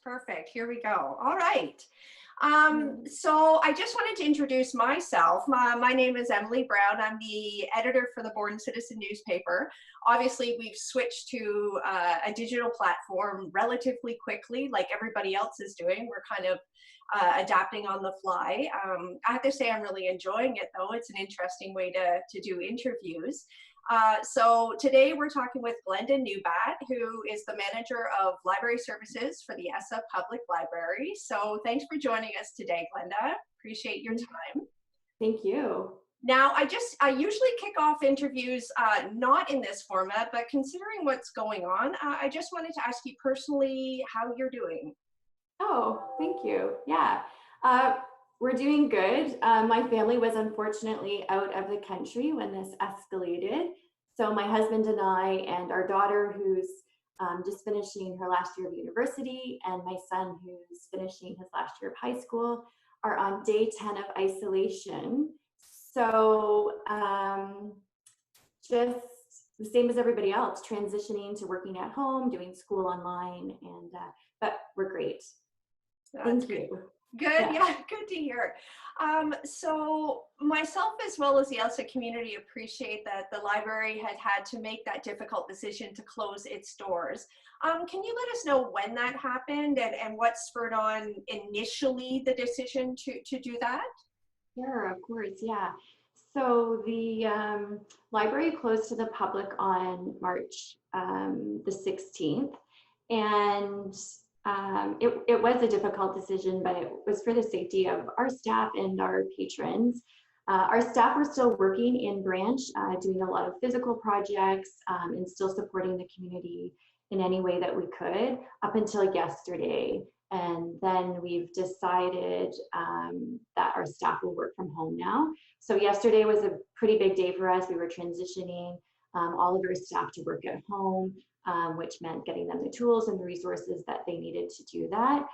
Perfect. Here we go. All right. So I just wanted to introduce myself. My name is Emily Brown. I'm the editor for the Borden Citizen newspaper. Obviously, we've switched to a digital platform relatively quickly, like everybody else is doing. We're kind of adapting on the fly. I have to say I'm really enjoying it, though. It's an interesting way to do interviews. So today we're talking with Glenda Newbatt, who is the manager of library services for the Essa Public Library. So thanks for joining us today, Glenda. Appreciate your time. Thank you. Now, I usually kick off interviews not in this format, but considering what's going on, I just wanted to ask you personally how you're doing. Oh, thank you. Yeah, we're doing good. My family was unfortunately out of the country when this escalated. So my husband and I and our daughter, who's just finishing her last year of university, and my son, who's finishing his last year of high school, are on day 10 of isolation. So just the same as everybody else, transitioning to working at home, doing school online, and but we're great. Thank you. Good, yeah, good to hear. So myself as well as the Essa community appreciate that the library had to make that difficult decision to close its doors. Can you let us know when that happened and what spurred on initially the decision to do that? Sure, of course, yeah. So the library closed to the public on March the 16th, and it was a difficult decision, but it was for the safety of our staff and our patrons. Our staff were still working in branch, doing a lot of physical projects and still supporting the community in any way that we could up until yesterday. And then we've decided that our staff will work from home now. So yesterday was a pretty big day for us. We were transitioning all of our staff to work at home, which meant getting them the tools and the resources that they needed to do that.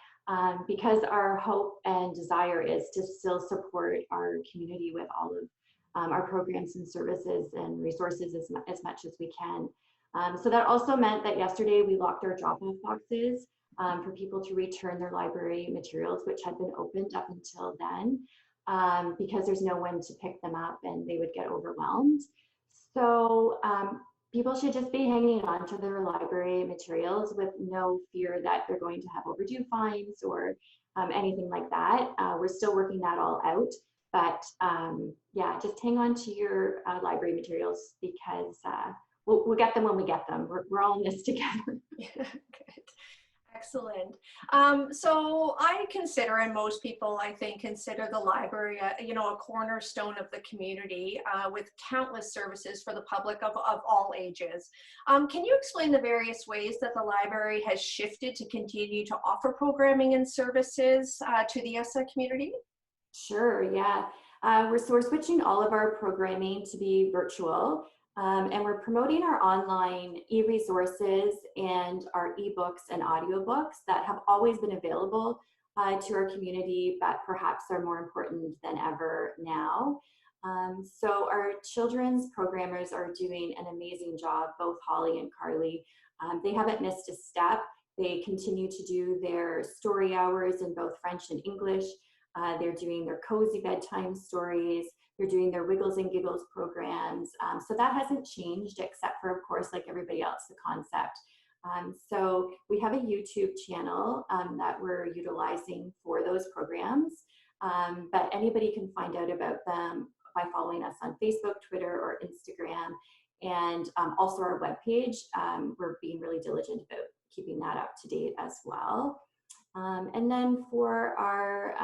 Because our hope and desire is to still support our community with all of our programs and services and resources as much as we can. So that also meant that yesterday we locked our drop-off boxes for people to return their library materials, which had been opened up until then, because there's no one to pick them up and they would get overwhelmed. So people should just be hanging on to their library materials with no fear that they're going to have overdue fines or anything like that. We're still working that all out, but yeah, just hang on to your library materials because we'll get them when we get them. We're all in this together. Yeah, good. Excellent. So I consider, and most people I think consider the library, a cornerstone of the community with countless services for the public of all ages. Can you explain the various ways that the library has shifted to continue to offer programming and services to the Essa community? Sure, yeah. We're switching all of our programming to be virtual. And we're promoting our online e-resources and our ebooks and audiobooks that have always been available to our community, but perhaps are more important than ever now. So our children's programmers are doing an amazing job, both Holly and Carly. They haven't missed a step. They continue to do their story hours in both French and English. They're doing their cozy bedtime stories. They're doing their Wiggles and Giggles programs. So that hasn't changed, except for, of course, like everybody else, the concept. So we have a YouTube channel that we're utilizing for those programs. But anybody can find out about them by following us on Facebook, Twitter, or Instagram. And also our webpage. We're being really diligent about keeping that up to date as well. And then for our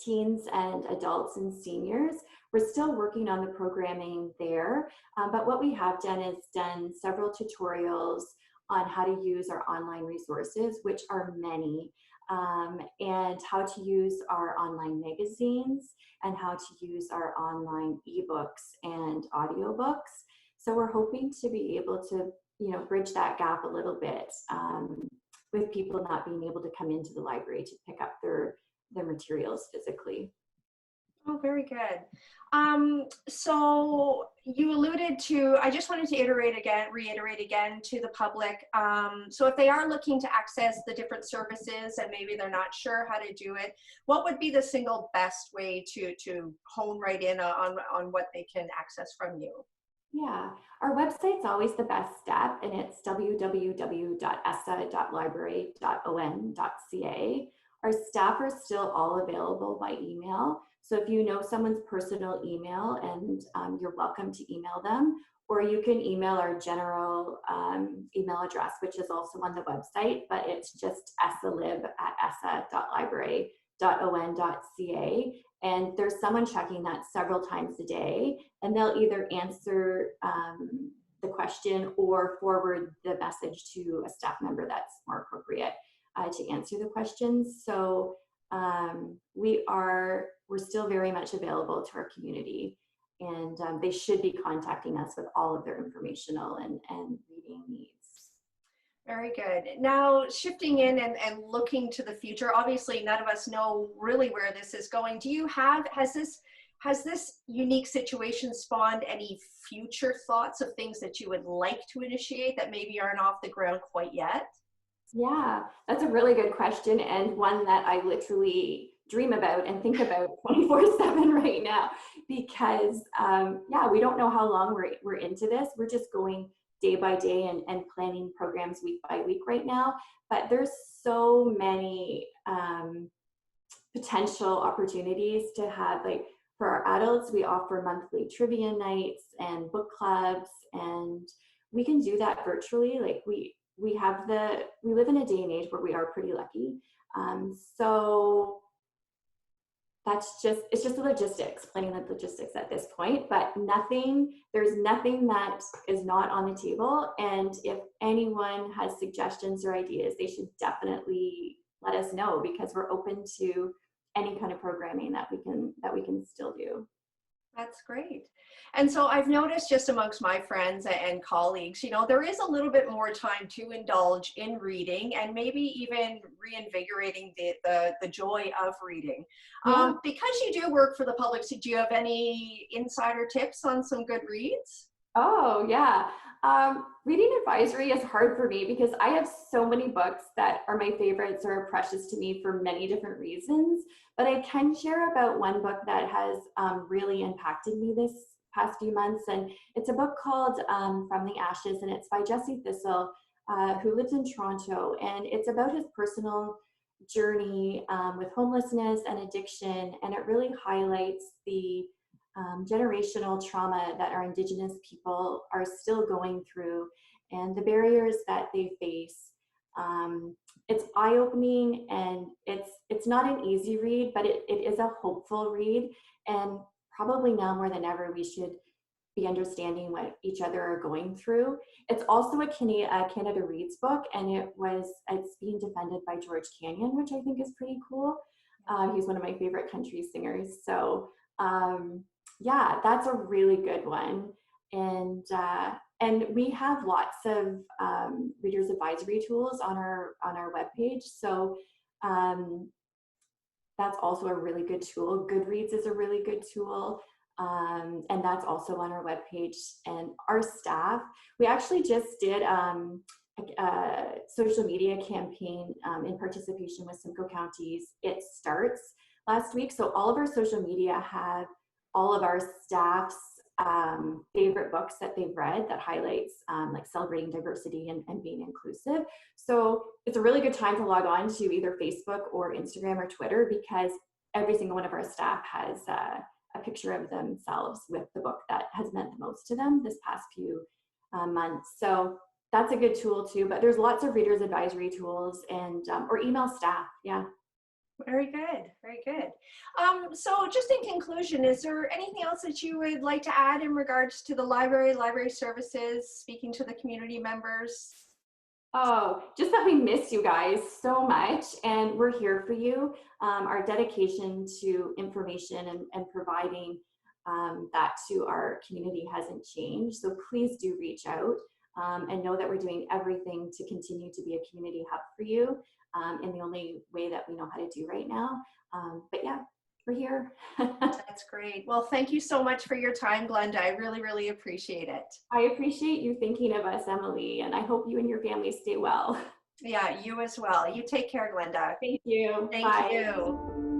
teens and adults and seniors, we're still working on the programming there. But what we have done is done several tutorials on how to use our online resources, which are many, and how to use our online magazines and how to use our online ebooks and audiobooks. So we're hoping to be able to, bridge that gap a little bit with people not being able to come into the library to pick up their materials physically. Oh, very good. So you alluded to, I just wanted to reiterate again to the public. So if they are looking to access the different services and maybe they're not sure how to do it, what would be the single best way to hone right in on what they can access from you? Yeah, our website's always the best step, and it's www.essa.library.on.ca. Our staff are still all available by email. So if you know someone's personal email, and you're welcome to email them, or you can email our general email address, which is also on the website, but it's just essalib@essa.library.on.ca. And there's someone checking that several times a day, and they'll either answer the question or forward the message to a staff member that's more appropriate to answer the questions. So we're still very much available to our community, and they should be contacting us with all of their informational and reading needs. Very good. Now, shifting in and looking to the future, obviously none of us know really where this is going. Has this unique situation spawned any future thoughts of things that you would like to initiate that maybe aren't off the ground quite yet? Yeah, that's a really good question, and one that I literally dream about and think about 24/7 right now, because yeah, we don't know how long we're into this. We're just going day by day and planning programs week by week right now, but there's so many potential opportunities to have, like, for our adults, we offer monthly trivia nights and book clubs, and we can do that virtually. Like, we live in a day and age where we are pretty lucky. So it's just the logistics, planning the logistics at this point, but there's nothing that is not on the table. And if anyone has suggestions or ideas, they should definitely let us know, because we're open to any kind of programming that we can still do. That's great. And so I've noticed, just amongst my friends and colleagues, there is a little bit more time to indulge in reading, and maybe even reinvigorating the joy of reading. Yeah. Because you do work for the public, so do you have any insider tips on some good reads? Oh, yeah. Reading advisory is hard for me because I have so many books that are my favorites or precious to me for many different reasons. But I can share about one book that has really impacted me this past few months. And it's a book called From the Ashes, and it's by Jesse Thistle, who lives in Toronto. And it's about his personal journey with homelessness and addiction. And it really highlights the generational trauma that our Indigenous people are still going through and the barriers that they face. It's eye-opening, and it's not an easy read, but it is a hopeful read. And probably now more than ever, we should be understanding what each other are going through. It's also a Canada Reads book, and it's being defended by George Canyon, which I think is pretty cool. He's one of my favorite country singers. So yeah, that's a really good one. And we have lots of readers advisory tools on our webpage. So that's also a really good tool. Goodreads is a really good tool. And that's also on our webpage. And our staff, we actually just did a social media campaign in participation with Simcoe County's It Starts last week. So all of our social media have all of our staff's favorite books that they've read that highlights like celebrating diversity and being inclusive. So it's a really good time to log on to either Facebook or Instagram or Twitter, because every single one of our staff has a picture of themselves with the book that has meant the most to them this past few months. So that's a good tool too, but there's lots of readers advisory tools and or email staff. Yeah. Very good, very good. So just in conclusion, is there anything else that you would like to add in regards to the library services, speaking to the community members? Oh, just that we miss you guys so much, and we're here for you. Our dedication to information and providing that to our community hasn't changed. So please do reach out and know that we're doing everything to continue to be a community hub for you in the only way that we know how to do right now. But yeah. we're here. That's great. Well, thank you so much for your time, Glenda. I really, really appreciate it. I appreciate you thinking of us, Emily, and I hope you and your family stay well. Yeah, you as well. You take care, Glenda. Thank you. Thank Bye. you.